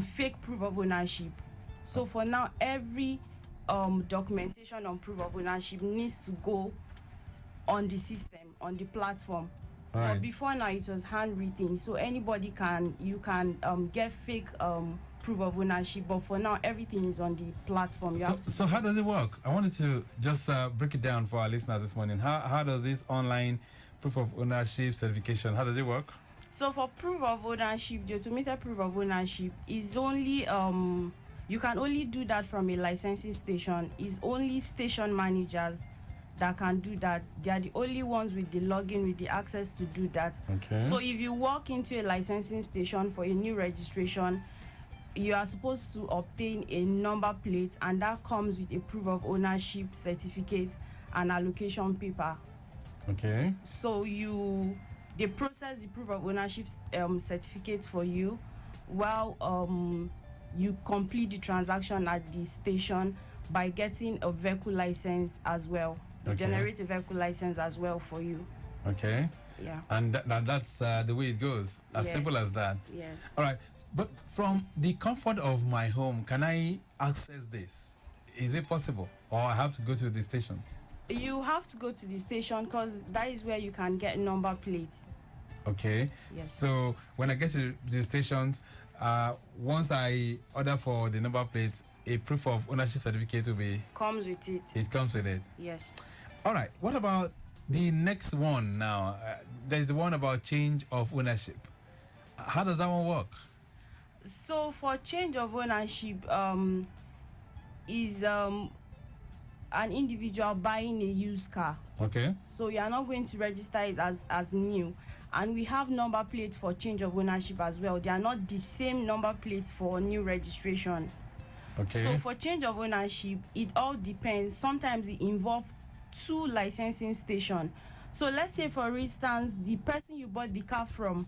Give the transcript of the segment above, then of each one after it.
fake proof of ownership. So for now, every documentation on proof of ownership needs to go on the system, on the platform. Right. But before now, it was handwritten, so anybody can get fake proof of ownership. But for now, everything is on the platform. So how does it work? I wanted to just break it down for our listeners this morning. How does this online proof of ownership certification, how does it work? So for proof of ownership, the automated proof of ownership is only you can only do that from a licensing station. It's only station managers that can do that. They are the only ones with the login, with the access to do that. Okay. So if you walk into a licensing station for a new registration, you are supposed to obtain a number plate, and that comes with a proof of ownership certificate and allocation paper. Okay. So they process the proof of ownership certificate for you while you complete the transaction at the station by getting a vehicle license as well. They generate a vehicle license as well for you. Okay. Yeah. And that's the way it goes. As simple as that. Yes. All right. But from the comfort of my home, can I access this? Is it possible? Or I have to go to the stations? You have to go to the station because that is where you can get number plates. Okay. Yes. So when I get to the stations, once I order for the number plates, a proof of ownership certificate will be... Comes with it. It comes with it. Yes. All right. What about the next one now? There's the one about change of ownership. How does that one work? So for change of ownership, is an individual buying a used car. Okay. So you are not going to register it as new. And we have number plates for change of ownership as well. They are not the same number plates for new registration. Okay. So for change of ownership, it all depends. Sometimes it involves 2 licensing stations. So let's say, for instance, the person you bought the car from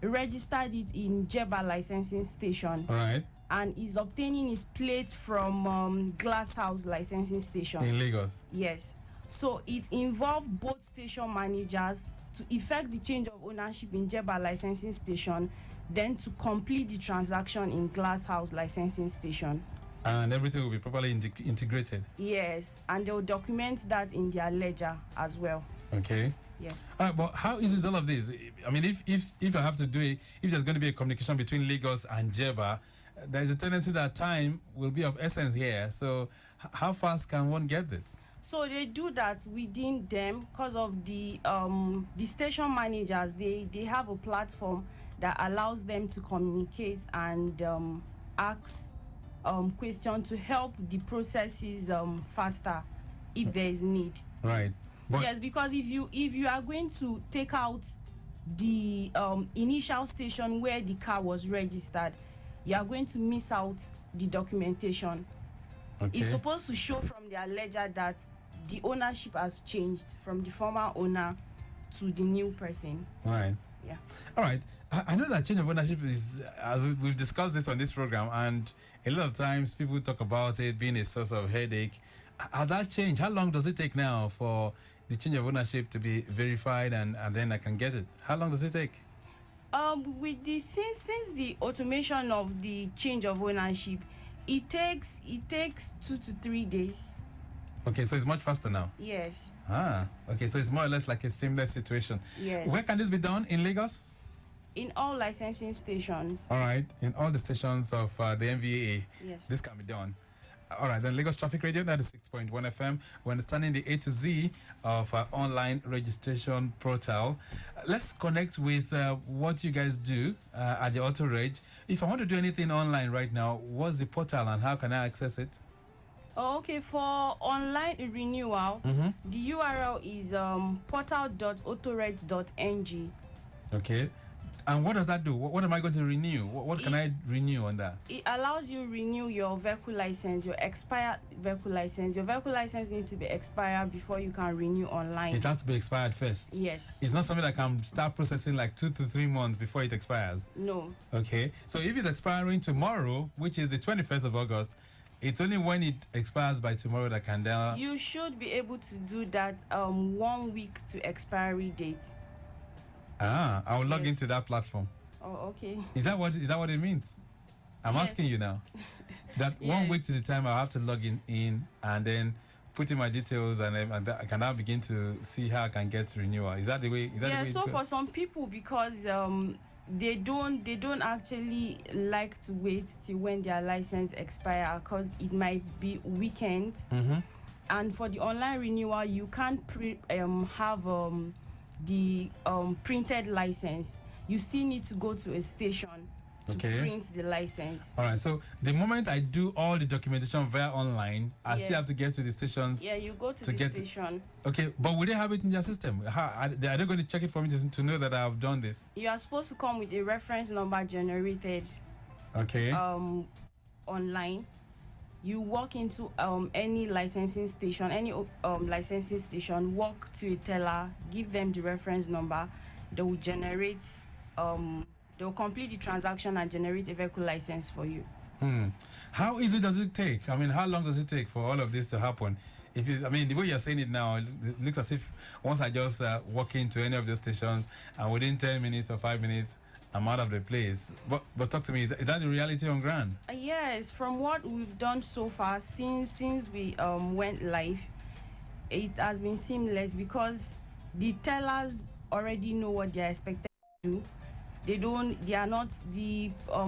registered it in Jeba licensing station. All right. And is obtaining his plate from Glass House licensing station in Lagos. Yes. So it involved both station managers to effect the change of ownership in Jeba licensing station, then to complete the transaction in Glass House licensing station. And everything will be properly integrated. Yes, and they will document that in their ledger as well. Okay. Yes. All right, but how easy is all of this? I mean, if I have to do it, if there's going to be a communication between Lagos and Jeba, there's a tendency that time will be of essence here. So how fast can one get this? So they do that within them because of the station managers. They have a platform that allows them to communicate and ask questions to help the processes faster if there is need. Right. But yes, because if you are going to take out the initial station where the car was registered, you are going to miss out the documentation. Okay. It's supposed to show from their ledger that the ownership has changed from the former owner to the new person. Right. Yeah. All right. I know that change of ownership is, we've discussed this on this program, and a lot of times people talk about it being a source of headache. Has that changed? How long does it take now for the change of ownership to be verified and then I can get it? How long does it take? With the since the automation of the change of ownership, it takes 2 to 3 days. Okay, so it's much faster now. Yes. Okay, so it's more or less like a seamless situation. Yes. Where can this be done? In Lagos? In all licensing stations. All right, in all the stations of the MVAA. Yes. This can be done. All right, then Lagos Traffic Radio, that is 6.1 FM. We're understanding the A to Z of online registration portal. Let's connect with what you guys do at the AutoReg. If I want to do anything online right now, what's the portal and how can I access it? Okay, for online renewal, the URL is portal.autoreg.ng. Okay. And what does that do? What am I going to renew? What can I renew on that? It allows you renew your vehicle license, your expired vehicle license. Your vehicle license needs to be expired before you can renew online. It has to be expired first? Yes. It's not something that can start processing like 2 to 3 months before it expires? No. Okay. So if it's expiring tomorrow, which is the 21st of August, it's only when it expires by tomorrow that can then... You should be able to do that 1 week to expiry date. I will log into that platform. Oh, okay. Is that what it means? I'm Yes. asking you now. That 1 week Yes. to the time I have to log in and then put in my details and I can now begin to see how I can get renewal. Is that the way? Is that the Yeah, way? so for some people, because they don't actually like to wait till when their license expire, because it might be weekend. Mm-hmm. And for the online renewal, you can't have the printed license. You still need to go to a station to Okay. print the license. All right. So the moment I do all the documentation via online, I Yes. still have to get to the stations. Yeah, you go to To the get- station. Okay, but will they have it in their system? Are they going to check it for me to know that I have done this? You are supposed to come with a reference number generated Okay. online. You walk into any licensing station, licensing station, walk to a teller, give them the reference number. They will generate, they will complete the transaction and generate a vehicle license for you. How easy does it take? I mean, how long does it take for all of this to happen? I mean, the way you're saying it now, it looks as if once I just walk into any of those stations and within 10 minutes or 5 minutes, I'm out of the place. But talk to me, is that the reality on ground? Yes, from what we've done so far since we went live, it has been seamless because the tellers already know what they're expected to do. The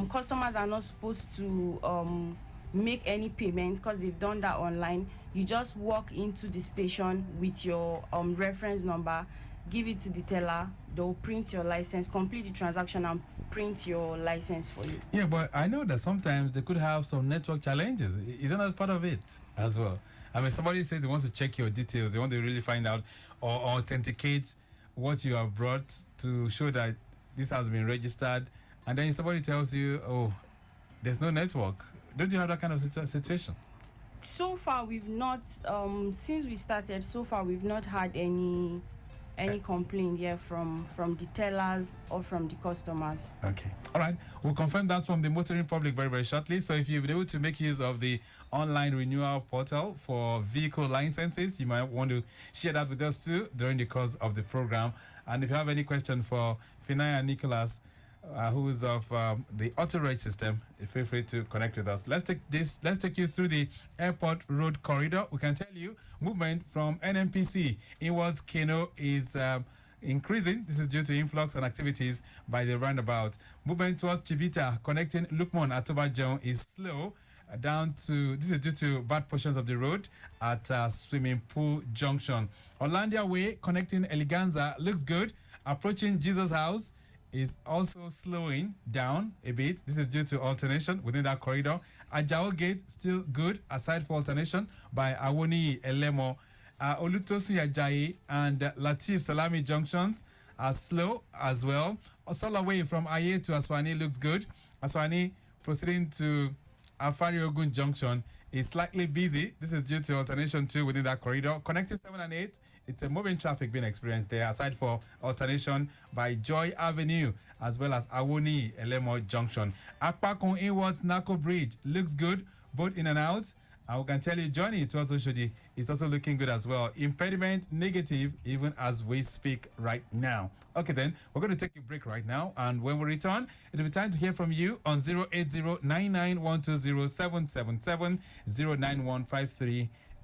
customers are not supposed to make any payment because they've done that online. You just walk into the station with your reference number, give it to the teller, they'll print your license, complete the transaction and print your license for you. Yeah, but I know that sometimes they could have some network challenges. Isn't that part of it as well? I mean, somebody says they want to check your details, they want to really find out or authenticate what you have brought to show that this has been registered, and then somebody tells you, oh, there's no network. Don't you have that kind of situation? So far we've not since we started, so far we've not had any complaint here from the tellers or from the customers. Okay. All right. We'll confirm that from the motoring public very, very shortly. So if you've been able to make use of the online renewal portal for vehicle licenses, you might want to share that with us too during the course of the program. And if you have any question for Finayan and Nicholas, who is of the AutoReg system, feel free to connect with us. Let's take you through the airport road corridor. We can tell you movement from NMPC inwards Kano is increasing. This is due to influx and activities by the roundabout. Movement towards Chivita connecting Lukman at Tobajon is slow. This is due to bad portions of the road at Swimming Pool Junction. Orlandia Way connecting Eleganza looks good. Approaching Jesus House is also slowing down a bit. This is due to alternation within that corridor. Ajao Gate still good aside for alternation by Awoni Elemo. Olutosin Ajayi and Latif Salami junctions are slow as well. Osala Way from Aye to Aswani looks good. Aswani proceeding to Afari Ogun Junction is slightly busy. This is due to alternation 2 within that corridor. Connecting 7 and 8, it's a moving traffic being experienced there, aside for alternation by Joy Avenue as well as Awoni Elemo Junction. Akpakon inwards Nako Bridge looks good, both in and out. I can tell you, Johnny towards Oshodi is also looking good as well. Impediment negative, even as we speak right now. Okay, then we're going to take a break right now, and when we return, it'll be time to hear from you on 080-99120-777,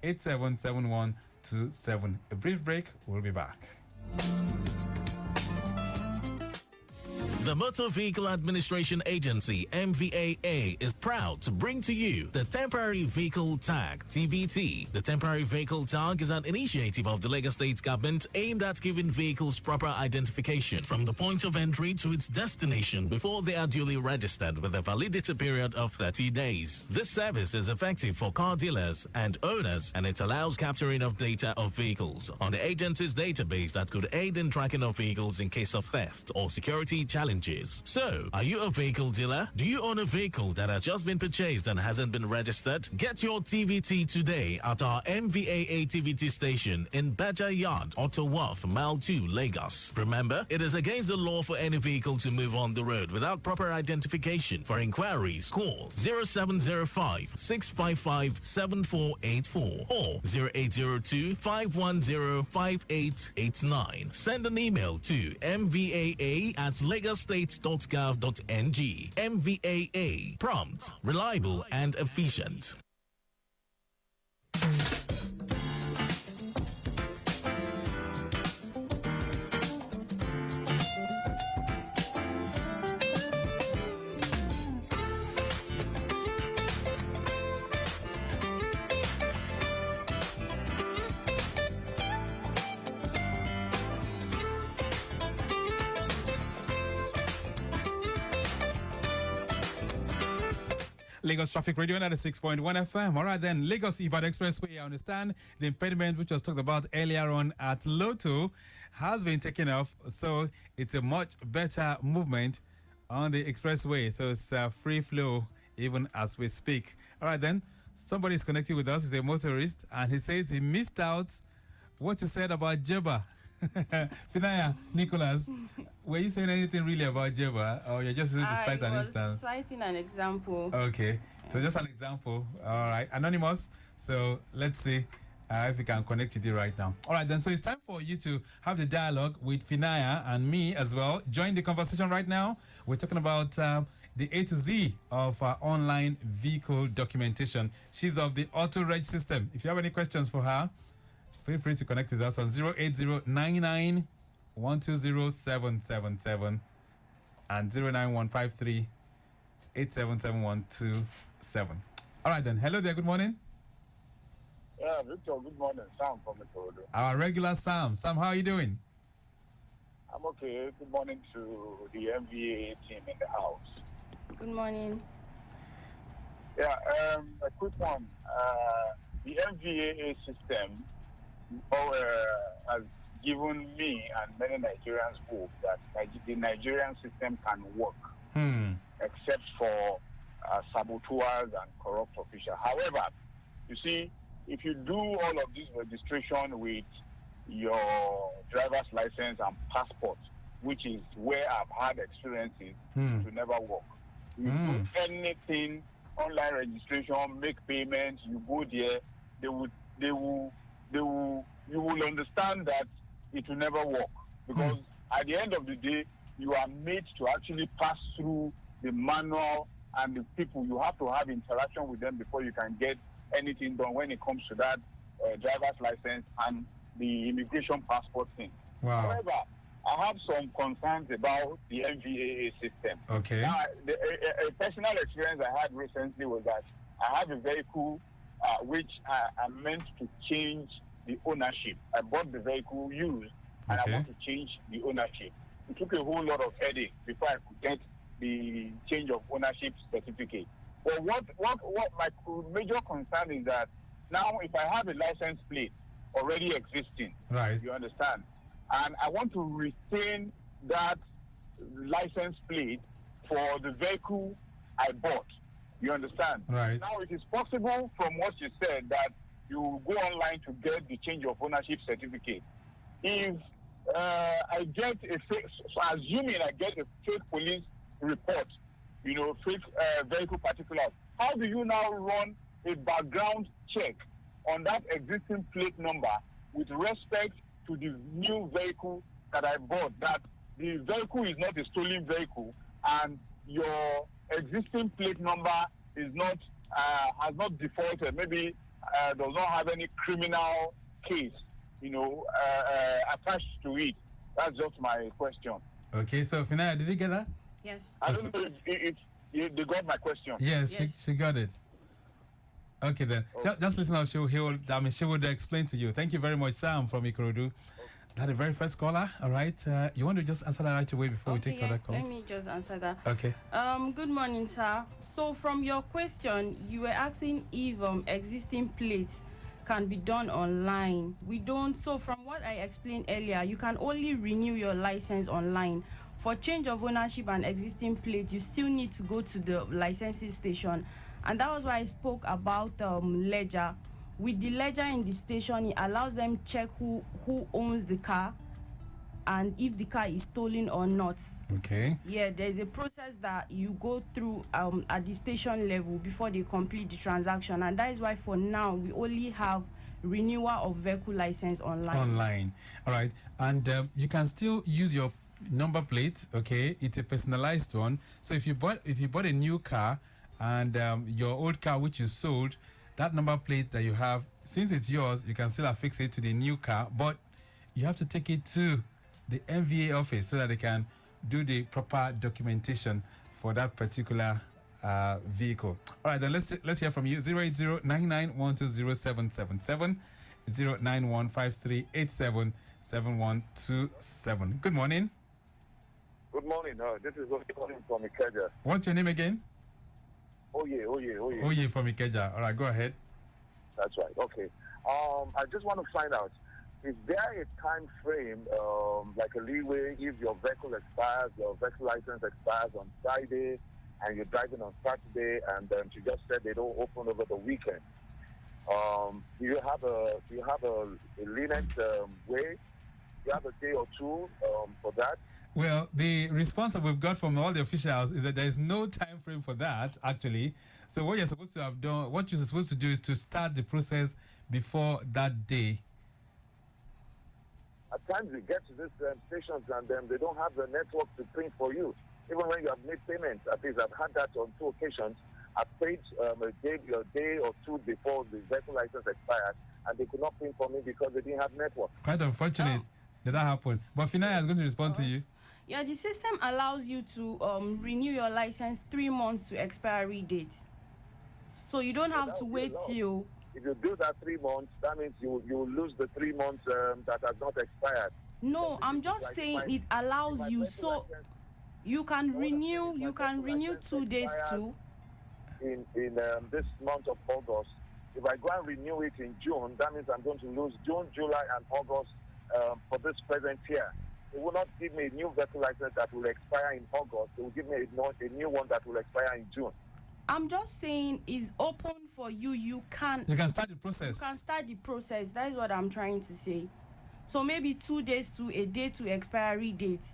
09153-877127. A brief break. We'll be back. The Motor Vehicle Administration Agency, MVAA, is proud to bring to you the Temporary Vehicle Tag, TVT. The Temporary Vehicle Tag is an initiative of the Lagos State Government aimed at giving vehicles proper identification from the point of entry to its destination before they are duly registered with a validity period of 30 days. This service is effective for car dealers and owners, and it allows capturing of data of vehicles on the agency's database that could aid in tracking of vehicles in case of theft or security challenges. So, are you a vehicle dealer? Do you own a vehicle that has just been purchased and hasn't been registered? Get your TVT today at our MVAA TVT station in Badger Yard, Auto Wharf, Mile 2, Lagos. Remember, it is against the law for any vehicle to move on the road without proper identification. For inquiries, call 0705-655-7484 or 0802-510-5889. Send an email to mvaa@lagos lagosstates.gov.ng. MVAA. Prompt, reliable, and efficient. Lagos Traffic Radio 96.1 FM. All right, then. Lagos Ibadan Expressway, I understand the impediment which was talked about earlier on at Lotto has been taken off. So it's a much better movement on the expressway. So it's free flow even as we speak. All right, then. Somebody is connected with us. He's a motorist and he says he missed out what you said about Jeba. Finayan, Nicholas, were you saying anything really about Jeba, or you're just going to cite an instance? Citing an example. Okay, so just an example. All right, Anonymous. So let's see if we can connect with you right now. All right, then. So it's time for you to have the dialogue with Finayan and me as well. Join the conversation right now. We're talking about the A to Z of online vehicle documentation. She's of the AutoReg system. If you have any questions for her, feel free to connect with us on 08099 120777 and 09153 877 All right, then. Hello there. Good morning. Yeah, Victor, good morning. Sam from Ikorodu. Our regular Sam. Sam, how are you doing? I'm okay. Good morning to the MVAA team in the house. Good morning. Yeah, a quick one. The MVAA system has given me and many Nigerians hope that the Nigerian system can work, except for saboteurs and corrupt officials. However, you see, if you do all of this registration with your driver's license and passport, which is where I've had experiences, to never work. You do anything, online registration, make payments, you go there, you will understand that it will never work, because at the end of the day, you are made to actually pass through the manual and the people. You have to have interaction with them before you can get anything done when it comes to that driver's license and the immigration passport thing. Wow. However, I have some concerns about the MVAA system. Okay. Now, a personal experience I had recently was that I have a vehicle which I meant to change the ownership. I bought the vehicle used, and I want to change the ownership. It took a whole lot of headache before I could get the change of ownership certificate. But what my major concern is that now if I have a license plate already existing, right, you understand, and I want to retain that license plate for the vehicle I bought, you understand? Right. Now it is possible from what you said that you go online to get the change of ownership certificate. If I get a fake, so assuming I get a fake police report, fake vehicle particulars, how do you now run a background check on that existing plate number with respect to the new vehicle that I bought, that the vehicle is not a stolen vehicle and your existing plate number is not has not defaulted, maybe does not have any criminal case, attached to it? That's just my question. Okay, so Finayan, did you get that? Yes. I don't know if they got my question. Yes, Yes. She got it. Okay, then. Just listen out. She will explain to you. Thank you very much, Sam from Ikorodu. That the very first caller. All right. You want to just answer that right away before we take other calls? Let me just answer that. Okay. Good morning, sir. So from your question, you were asking if existing plates can be done online. We don't. So from what I explained earlier, you can only renew your license online. For change of ownership and existing plate, you still need to go to the licensing station. And that was why I spoke about ledger. With the ledger in the station, it allows them check who owns the car and if the car is stolen or not. Okay. Yeah, there's a process that you go through at the station level before they complete the transaction. And that is why for now, we only have renewal of vehicle license online. Online. All right. And you can still use your number plate. Okay, it's a personalized one. So if you bought a new car and your old car which you sold, that number plate that you have, since it's yours, you can still affix it to the new car, but you have to take it to the MVA office so that they can do the proper documentation for that particular vehicle. All right, then let's hear from you. 08099120777, 09153877127. Good morning. Good morning. This is Oye calling from Ikeja. What's your name again? Oye. Oye from Ikeja. All right, go ahead. That's right. Okay. I just want to find out, is there a time frame, like a leeway, if your vehicle expires, your vehicle license expires on Friday, and you're driving on Saturday, and she just said they don't open over the weekend? Do you have a lenient way? Do you have a day or two for that? Well, the response that we've got from all the officials is that there is no time frame for that, actually. So what you're supposed to have done, what you're supposed to do is to start the process before that day. At times you get to these stations and they don't have the network to print for you. Even when you have made payments, at least I've had that on 2 occasions. I paid a day or two before the vehicle license expired, and they could not print for me because they didn't have network. Quite unfortunate that happened. But Finayan is going to respond to you. Yeah, the system allows you to renew your license 3 months to expiry date. So you don't have to wait till... If you do that 3 months, that means you lose the 3 months that has not expired. No, I'm just saying it allows you, so you can renew 2 days too. In this month of August, if I go and renew it in June, that means I'm going to lose June, July, and August for this present year. It will not give me a new vehicle license that will expire in August. It will give me a new one that will expire in June. I'm just saying it's open for you. You can start the process. You can start the process. That is what I'm trying to say. So maybe 2 days to a day to expiry date.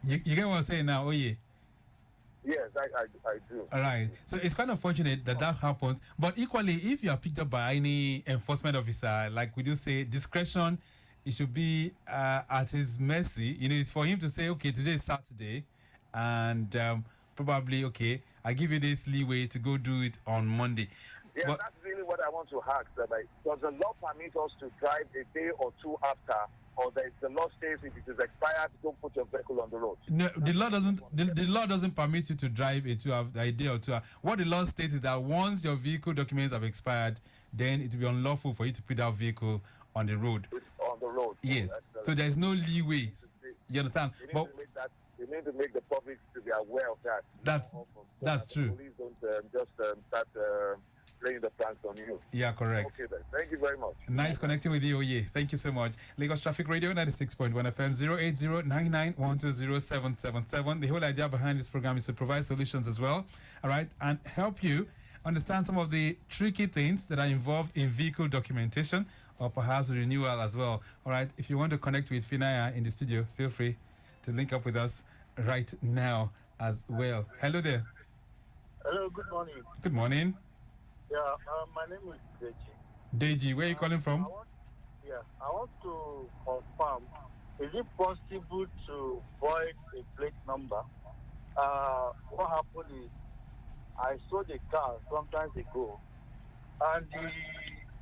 You get what I'm saying now, Oye? Yes, I do. All right. So it's kind of fortunate that happens. But equally, if you are picked up by any enforcement officer, like we do say, discretion, it should be at his mercy. It's for him to say, okay, today is Saturday, and probably, okay, I give you this leeway to go do it on Monday. Yeah, but that's really what I want to ask. Does the law permit us to drive a day or two after, or the law says if it is expired, don't put your vehicle on the road? No, the law doesn't. The law doesn't permit you to drive a day or two. What the law states is that once your vehicle documents have expired, then it will be unlawful for you to put that vehicle on the road. It's on the road. Yes. So there is no leeway. You understand? You need to make the public to be aware of that. That's true. The police don't just start playing the pranks on you. Yeah, correct. Okay then. Thank you very much. Nice connecting with you, Oye. Thank you so much. Lagos Traffic Radio 96.1 FM 08099120777. The whole idea behind this program is to provide solutions as well, all right, and help you understand some of the tricky things that are involved in vehicle documentation or perhaps renewal as well. All right, if you want to connect with Finayan in the studio, feel free to link up with us right now as well. Hello there. Hello, good morning. Good morning. Yeah, my name is Deji. Deji, where are you calling from? I want to confirm, is it possible to void a plate number? What happened is, I sold a car some time ago, and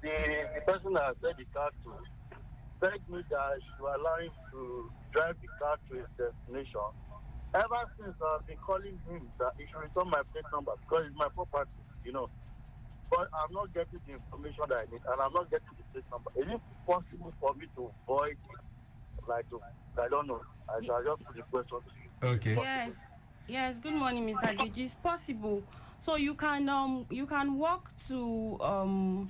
the person that I sold the car to begged me that I should allow him to drive the car to his destination. Ever since I've been calling him that he should return my plate number because it's my property, But I'm not getting the information that I need, and I'm not getting the plate number. Is it possible for me to void it? I don't know. I just put the question to you. Okay. Yes. Good morning, Mr. Deji. It's possible. So you can walk to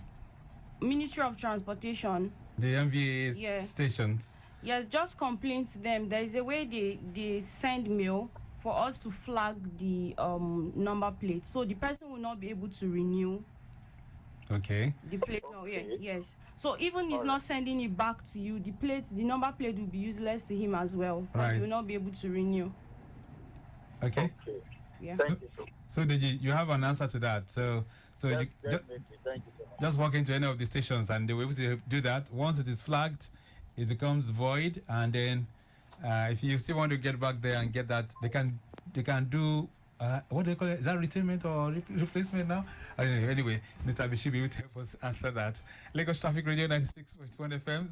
Ministry of Transportation. The MVAA stations. Yes, just complain to them. There is a way they send mail for us to flag the number plate, so the person will not be able to renew. Okay. The plate. Yes. So even he's not sending it back to you, the number plate will be useless to him as well, because he will not be able to renew. Okay. Yeah. Thank you, sir. So you have an answer to that. So Thank you so much. just walk into any of the stations and they will be able to do that. Once it is flagged, it becomes void, and then If you still want to get back there and get that, they can do what do they call it? Is that retainment or replacement now? I don't know. Anyway, Mr. Bishibi will help us answer that. Lagos Traffic Radio 96.1 FM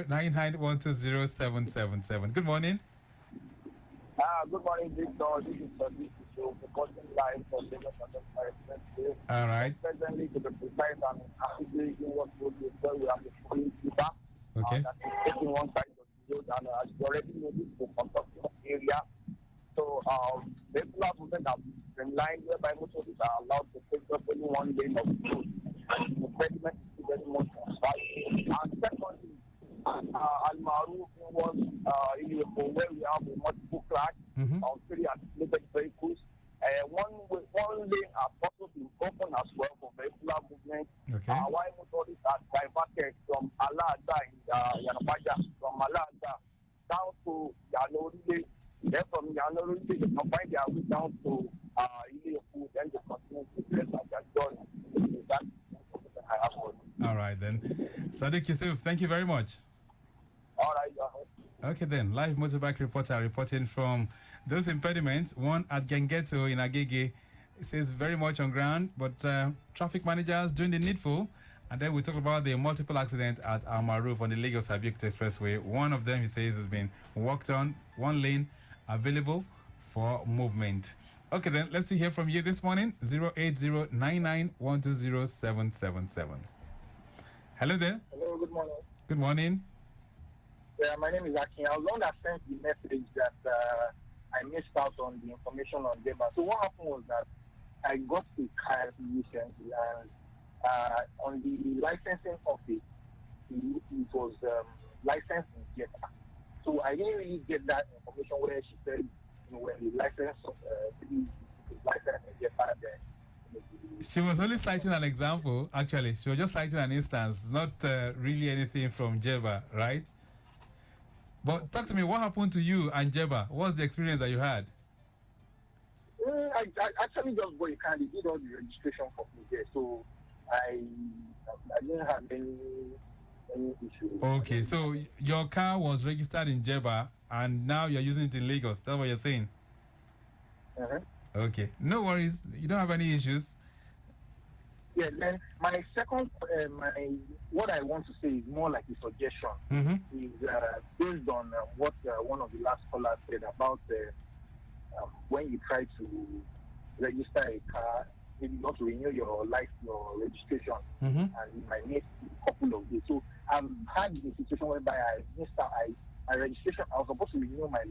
08099120777. Good morning. Good morning, Victor. This is Sadiq. So, reporting live from Lagos Expressway. All right. Presently, to be precise, I'm actively doing what we do. We have the police keeper. Okay. That is taking one side of the road, and as you already know, this is the construction area. So, regular movement have been streamlined, whereby motorists are allowed to take just only one lane of the road. And the segment is still very much on site. And secondly, Almaru was where we have a multiple class of three articulated vehicles. One lane has also been open as well for vehicular movement. Okay. While motorists are diverted from Alada in Yanabaja, from Alada down to Yanoride. Then from Yanoride, they can find their way down to Ileoku, then they continue to the rest of their journey. That's what I have for you. All right then. Sadiq Yusuf, thank you very much. All right, Okay then, live motorbike reporter reporting from those impediments. One at Gengeto in Agege. It says very much on ground, but traffic managers doing the needful. And then we talk about the multiple accident at Almaroof on the Lagos Abuja Expressway. One of them, he says, has been worked on. One lane available for movement. Okay then, let's hear from you this morning. 08099120777. Hello there. Hello, good morning. Good morning. Yeah, my name is Akin. I was the one that sent the message that I missed out on the information on Deba. So what happened was that I got a car recently, and on the licensing of it was licensed in Jeddah. So I didn't really get that information where she said, when the license is licensed in Jeddah, then. She was only citing an example, actually. She was just citing an instance, not really anything from Jeba, right? But talk to me, what happened to you and Jeba? What's the experience that you had? I actually just bought a car. They did all the registration for me there, so I didn't have any issue. Okay, so your car was registered in Jeba and now you're using it in Lagos. That's what you're saying? Okay, no worries. You don't have any issues. Yeah, then my second, what I want to say is more like a suggestion. Is based on what one of the last callers said about when you try to register a car, maybe you want to renew your registration, and it might need a couple of days. So I've had a situation whereby I missed out. I registration. I was supposed to renew my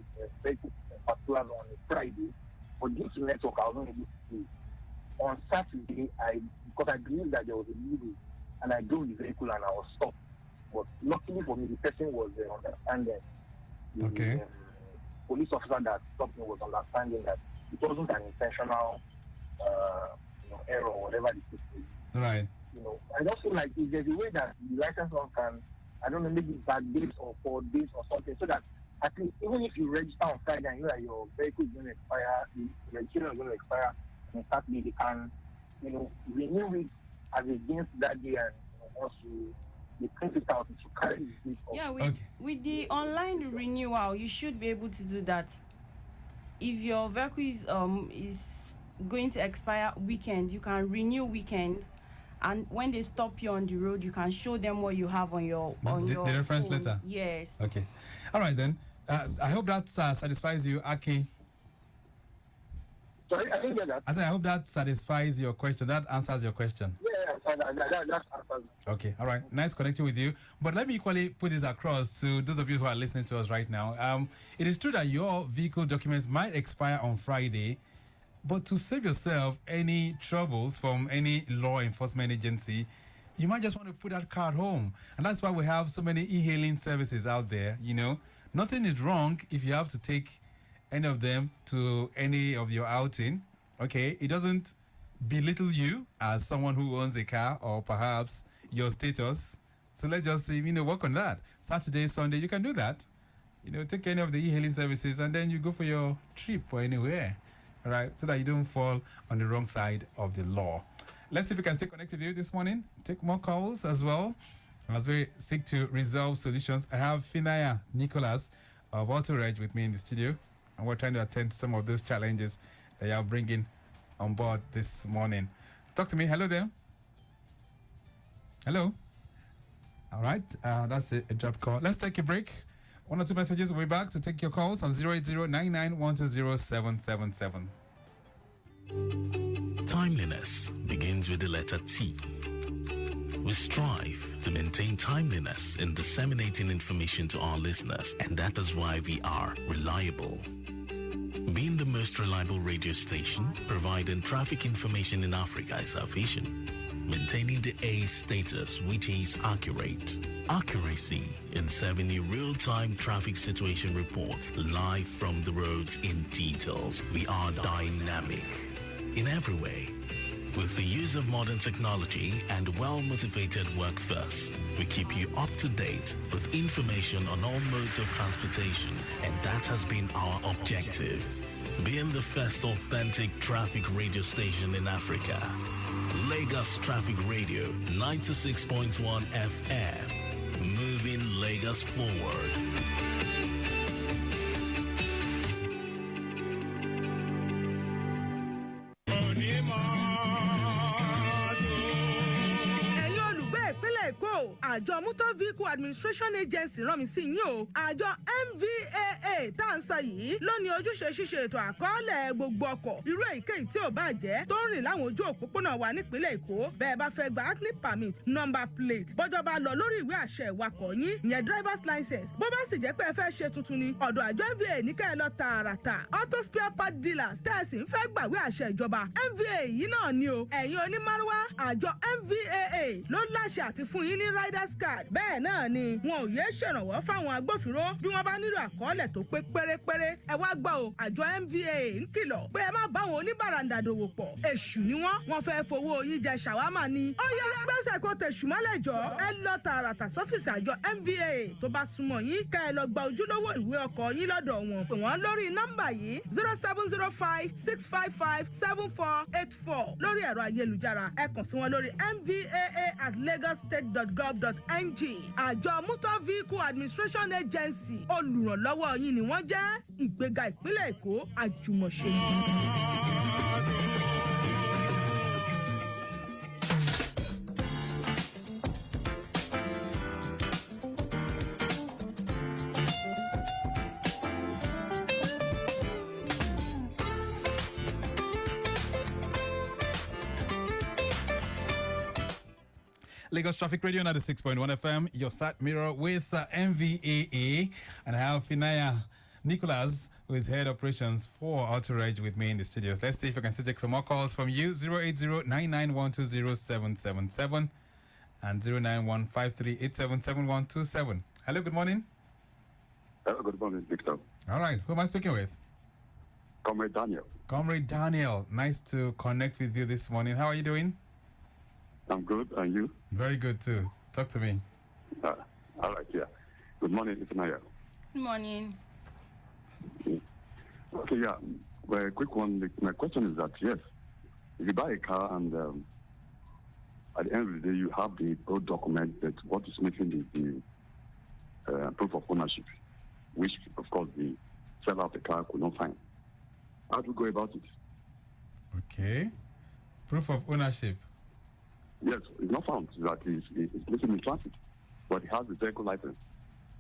vehicle particulars on a Friday, but due to network, I was not able to do it. On Saturday, because I believe that there was a needle, and I drove the vehicle and I was stopped. But luckily for me, the person was understanding. The police officer that stopped me was understanding that it wasn't an intentional error or whatever the case is. Right. I just feel like if there's a way that the license one can, I don't know, maybe back days or 4 days or something, so that at least even if you register on Friday and you know that your vehicle is going to expire, the registration is going to expire on Saturday, they can, renew it as against that day, and once you print it out, to carry the date. Yeah, with the online renewal, you should be able to do that. If your vehicle is going to expire weekend, you can renew weekend, and when they stop you on the road, you can show them what you have on your the reference phone. letter. Yes. Okay. All right then. I hope that satisfies you, Aki. Sorry, I didn't get that. I hope that satisfies your question. That answers your question. Yeah, that answers. Okay, all right. Nice connecting with you. But let me equally put this across to those of you who are listening to us right now. It is true that your vehicle documents might expire on Friday, but to save yourself any troubles from any law enforcement agency, you might just want to put that car at home. And that's why we have so many e-hailing services out there. Nothing is wrong if you have to take any of them to any of your outing. Okay, it doesn't belittle you as someone who owns a car or perhaps your status. So let's just work on that. Saturday, Sunday, you can do that. Take any of the e-hailing services and then you go for your trip or anywhere. All right, so that you don't fall on the wrong side of the law. Let's see if we can stay connected with you this morning. Take more calls as well as we seek to resolve solutions. I have Finayan Nicholas of AutoReg with me in the studio, and we're trying to attend to some of those challenges that you are bringing on board this morning. Talk to me. Hello there. Hello. All right, that's a drop call. Let's take a break. One or two messages. We'll be back to take your calls on 08099120777. Timeliness begins with the letter T. We strive to maintain timeliness in disseminating information to our listeners, and that is why we are reliable. Being the most reliable radio station, providing traffic information in Africa is our vision. Maintaining the A status, which is accurate. Accuracy in serving you real-time traffic situation reports live from the roads in details. We are dynamic in every way. With the use of modern technology and well-motivated workforce, we keep you up to date with information on all modes of transportation, and that has been our objective. Being the first authentic traffic radio station in Africa, Lagos Traffic Radio 96.1 FM, moving Lagos forward. Àjọ Motor Vehicle Administration Agency rán mi sí yín o. Àjọ MVAA tá à ń sọ yìí ló ní ojúṣe ṣíṣe ètò àkọọ́lẹ̀ gbogbo ọkọ̀ irú èyíkéyìí tí ò bá jẹ́ tó ń rìn láwọn ojú òpópónà wa nípínlẹ̀ Èkó. Bẹ́ẹ̀ bá fẹ́ gba acne permit, number plate, bọ́jọ́ bá lọ lórí ìwé àṣẹ ìwakọ̀ yín, ìyẹn driver's license. Bó bá sì jẹ́ pé ẹ fẹ́ ṣe tuntun ni, ọ̀dọ̀ àjọ MVAA ní kẹ́ ẹ lọ tààràtà. Auto spare part dealers tẹ́ ẹ sì ń fẹ́ gbàwé àṣẹ ìjọba. MVAA yìí náà ni o. Ẹ̀yin onímárúwá, àjọ MVAA ló láṣẹ àti fún yín ní riders card. Bẹ́ẹ̀ náà ni wọn ò yé ṣèrànwọ́ fáwọn agbófinró bí wọ́n bá nílò àkọọ́lẹ̀ tó pé pérépéré. Ẹ wá gbọ́ o, àjọ MVAA ń kìlọ̀ pé ẹ má bá wọn oníbàràǹdà dòwò pọ̀. Èṣù ni wọ́n fẹ́ fowó yín jẹ ṣàwámà ni. Ó yá gbẹ́sẹ̀ kó tẹ̀sù mọ́lẹ̀ jọ. Ẹ lọ tààràtà sọ́fíìsì àjọ MVAA tó bá súnmọ́ yín ká ẹ lọ gba ojúlówó ìwé ọkọ̀ yín lọ́dọ̀ wọn. Pè wọ́n lórí nọ́mbà yìí 07056557484 lórí ẹ̀rọ ayélujára. Ẹ kàn sí wọn lórí mvaa@lagossstate.gov.ng. Àjọ Motor Vehicle Administration Agency olùrànlọ́wọ́ yín ni wọ́n jẹ́. Ìgbéga ìpínlẹ̀ Èkó àjùmọ̀ṣe. Lagos Traffic Radio 96.1 FM, your sat mirror with MVAA, and I have Finayan Nicholas, who is head operations for AutoReg, with me in the studios. Let's see if I can still take some more calls from you. 080-99120777 and 09153877127. Hello, good morning. Hello, good morning, Victor. All right, who am I speaking with? Comrade Daniel. Comrade Daniel, nice to connect with you this morning. How are you doing? I'm good, and you? Very good too. Talk to me. All right, yeah. Good morning, it's Naya. Good morning. Okay, yeah. Well, a quick one. My question is that, yes, if you buy a car and at the end of the day you have the old document, that what is missing is the proof of ownership, which, of course, the seller of the car could not find. How do we go about it? Okay. Proof of ownership. Yes, it's not found that it's missing in transit, but it has the vehicle license.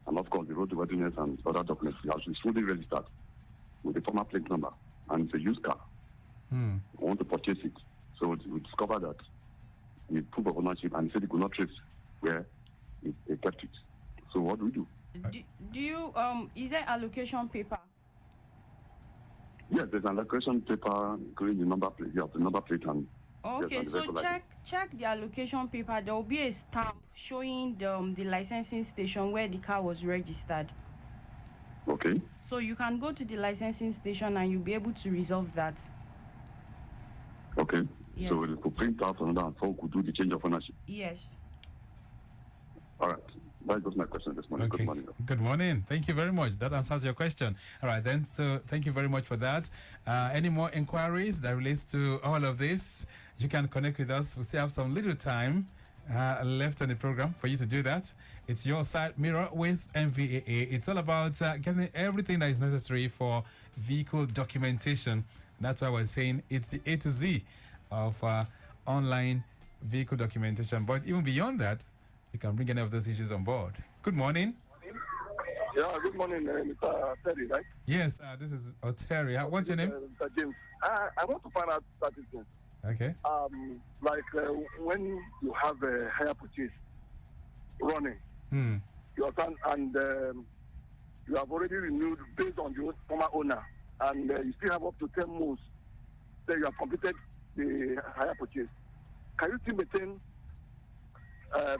And of course, the road worthiness and other documents. It's fully registered with the former plate number, and it's a used car. I want to purchase it. So we discovered that the proof of ownership, and he said he could not trace where he kept it. So what do we do? Do you, is there allocation paper? Yes, there's an allocation paper including the number plate. You have the number plate and. Okay, yes, so check the allocation paper. There will be a stamp showing the licensing station where the car was registered. Okay. So you can go to the licensing station and you'll be able to resolve that. Okay. Yes. So we could print out another and so we could do the change of ownership. Yes. All right. That was my question this morning. Okay. Good morning. Good morning. Thank you very much. That answers your question. All right, then. So thank you very much for that. Any more inquiries that relates to all of this, you can connect with us. We still have some little time left on the program for you to do that. It's your side mirror with MVAA. It's all about getting everything that is necessary for vehicle documentation. That's why we're saying it's the A to Z of online vehicle documentation. But even beyond that, you can bring any of those issues on board. Good morning. Yeah, good morning, Mr. Terry, right? Yes, this is Oteri. What's your name? Mr. James. I want to find out statistics. Okay. When you have a hire purchase running, you understand, and you have already renewed based on your former owner, and you still have up to 10 months that you have completed the hire purchase. Can you still maintain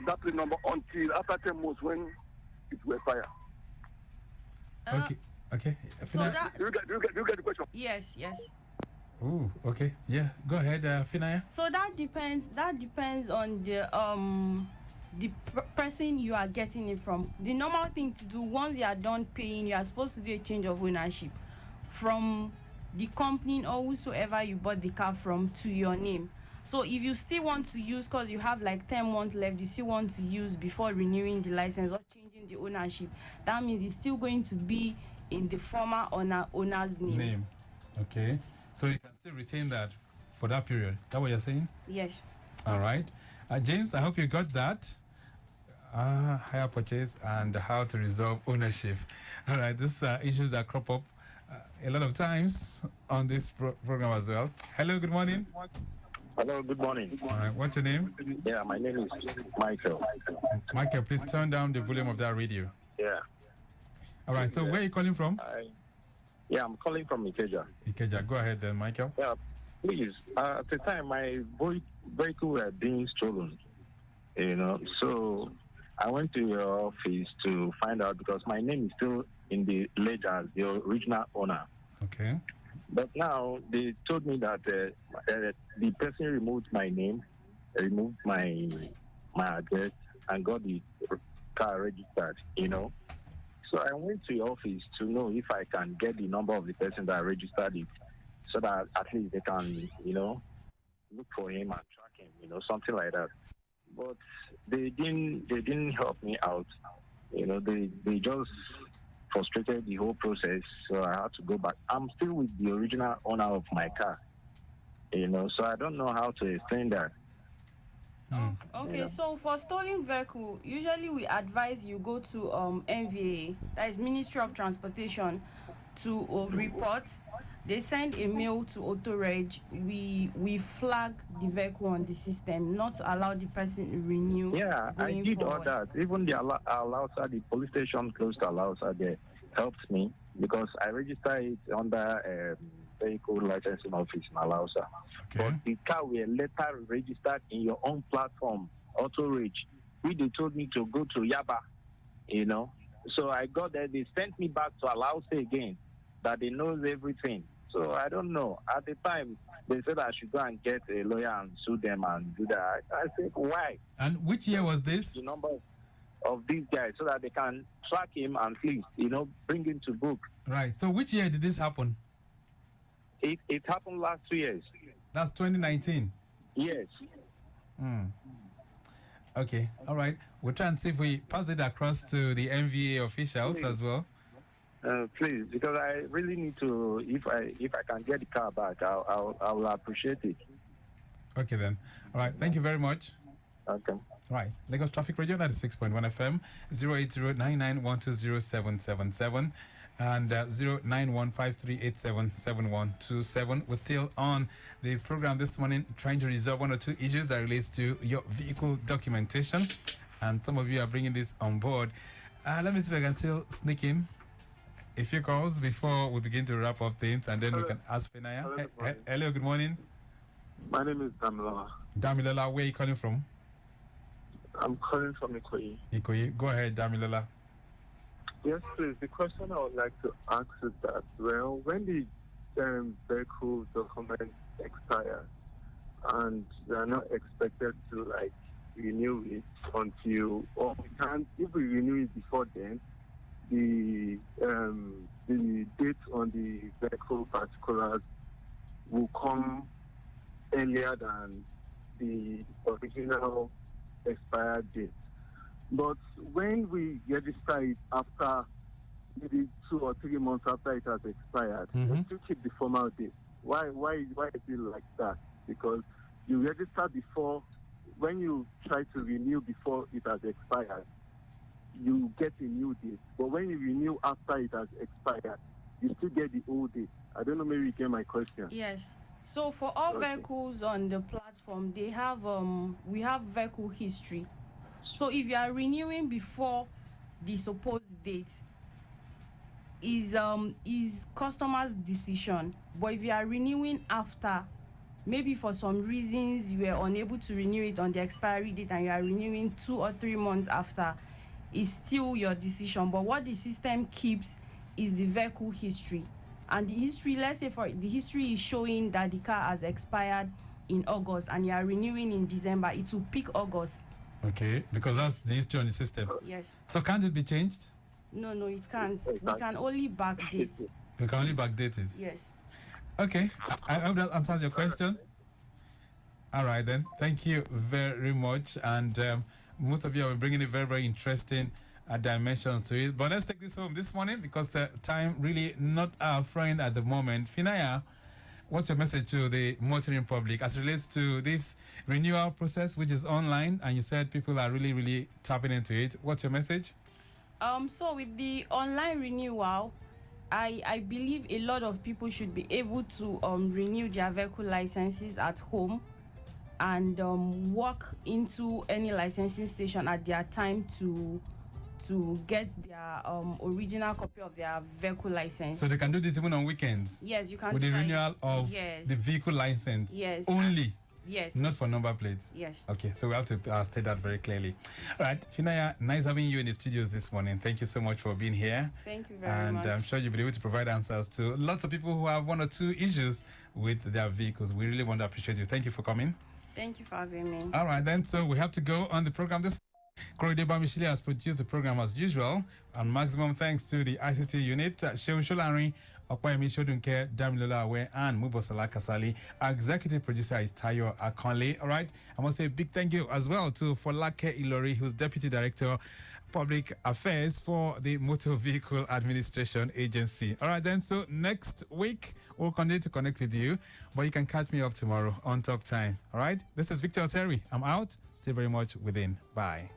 that plate number until after 10 months when it will expire? Okay. So that Do you get the question? yes. Ooh, okay. Yeah, go ahead, Finayan. So that depends. That depends on the person you are getting it from. The normal thing to do once you are done paying, you are supposed to do a change of ownership from the company or whosoever you bought the car from to your name. So if you still want to use, because you have like 10 months left, you still want to use before renewing the license or changing the ownership, that means it's still going to be in the former owner's name. Okay. So you can still retain that for that period. That what you're saying? Yes. All right. James, I hope you got that. Hire purchase and how to resolve ownership. All right. These issues that crop up a lot of times on this program as well. Hello, good morning. Hello, good morning. All right. What's your name? Yeah, my name is Michael. Michael, please turn down the volume of that radio. Yeah. All right. So where are you calling from? I'm calling from Ikeja. Ikeja. Go ahead then, Michael. Yeah, please. At the time, my vehicle were being stolen, so I went to your office to find out because my name is still in the ledger as the original owner. Okay. But now they told me that the person removed my name, removed my address, and got the car registered, So I went to your office to know if I can get the number of the person that registered it so that at least they can, look for him and track him, something like that. But they didn't help me out. They just frustrated the whole process, so I had to go back. I'm still with the original owner of my car, so I don't know how to explain that. Okay, so for stolen vehicle, usually we advise you go to MVAA, that is Ministry of Transportation, to report. They send a mail to AutoReg. We flag the vehicle on the system, not to allow the person to renew. Yeah, I did forward. all that. Even the Alausa, the police station close to Alausa, they helped me because I registered it under vehicle licensing office in Alausa. Okay. But the car will later registered in your own platform, AutoReg, which they told me to go to Yaba, So I got there. They sent me back to Alausa again, that they knows everything. So I don't know. At the time, they said I should go and get a lawyer and sue them and do that. I said, why? And which year was this? The number of these guys so that they can track him and please, bring him to book. Right. So which year did this happen? It happened last 2 years. That's 2019. Yes. Okay. All right. We'll try and see if we pass it across to the MVA officials as well. Please, because I really need to. If I can get the car back, I will appreciate it. Okay then. All right. Thank you very much. Okay. Right. Lagos Traffic Radio 96.1 FM 08099120777 and 09153877127. We're still on the program this morning trying to resolve one or two issues that relates to your vehicle documentation, and some of you are bringing this on board. Let me see if I can still sneak in a few calls before we begin to wrap up things, and then we can ask Finayan. Hello, good morning. My name is Damilola. Damilola, where are you calling from? I'm calling from Ikoyi. Ikoyi. Go ahead, Damilola. Yes, please. The question I would like to ask is that, well, when the vehicle documents expire and they are not expected to, renew it until, or we can't, if we renew it before then, the date on the vehicle particulars will come earlier than the original expired date. But when we register it after maybe 2 or 3 months after it has expired, we still keep the formal date. Why is it like that? Because you register before, when you try to renew before it has expired, you get a new date. But when you renew after it has expired, you still get the old date. I don't know, maybe you get my question. Yes. So for all vehicles on the platform, they have we have vehicle history. So if you are renewing before the supposed date, is customer's decision. But if you are renewing after, maybe for some reasons you were unable to renew it on the expiry date and you are renewing 2 or 3 months after, it's still your decision. But what the system keeps is the vehicle history. And the history, let's say for the history is showing that the car has expired in August and you are renewing in December, it will pick August. Okay, because that's the history on the system. Yes. So can't it be changed? No, it can't. We can only backdate. You can only backdate it. Yes. Okay, I hope that answers your question. All right then, thank you very much. And most of you are bringing a very, very interesting dimensions to it. But let's take this home this morning because time really not our friend at the moment. Finayan, what's your message to the motoring public as it relates to this renewal process, which is online, and you said people are really, really tapping into it? What's your message? So with the online renewal, I believe a lot of people should be able to renew their vehicle licenses at home and walk into any licensing station at their time to get their original copy of their vehicle license. So they can do this even on weekends? Yes, you can. With do the that. renewal of Yes. the vehicle license? Yes. Only? Yes. Not for number plates? Yes. Okay, so we have to state that very clearly. All right, Finayan, nice having you in the studios this morning. Thank you so much for being here. Thank you very much. And I'm sure you'll be able to provide answers to lots of people who have 1 or 2 issues with their vehicles. We really want to appreciate you. Thank you for coming. Thank you for having me. All right, then, so we have to go on the program this Korede Bamishile has produced the program as usual, and maximum thanks to the ICT unit, Sheun Sholari, Okpayemi Shodunke, Damilola Awe, and Mubosala Kasali. Our executive producer is Tayo Akonle. All right, I must say a big thank you as well to Folake Ilori, who's Deputy Director, Public Affairs for the Motor Vehicle Administration Agency. All right, then, so next week, we'll continue to connect with you, but you can catch me up tomorrow on Talk Time. All right, this is Victor Terry. I'm out. Stay very much within. Bye.